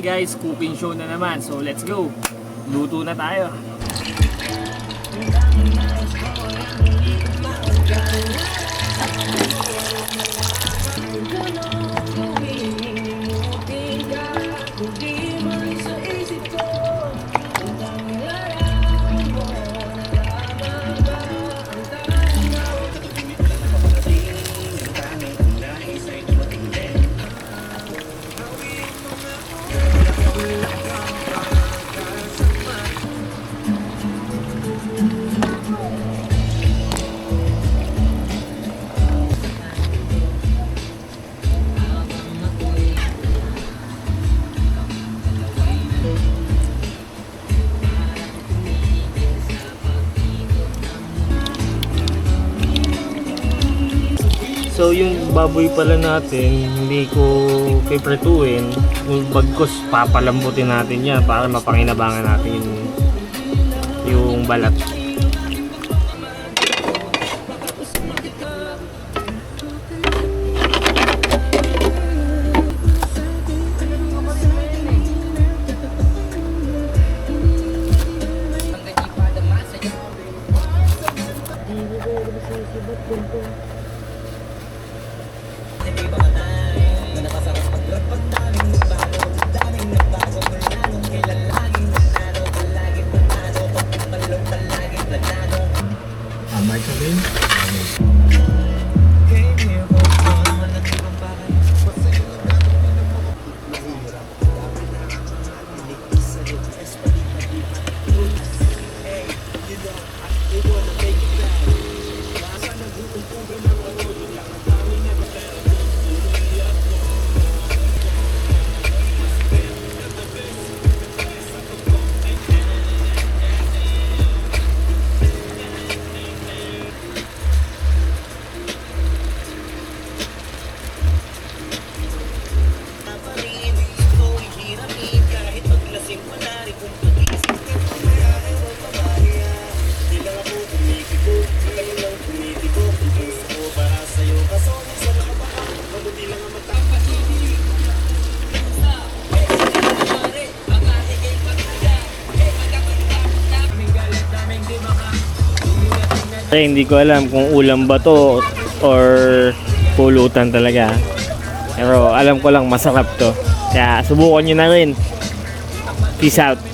guys, cooking show na naman. So let's go. Luto na tayo. So yung baboy pala natin, hindi ko pipretuin. Bagkos papalambutin natin yan para mapanginabangan natin yung balat. Hindi ko alam kung ulam ba to or pulutan talaga. Pero alam ko lang masarap to. Kaya subukan nyo na rin. Peace out.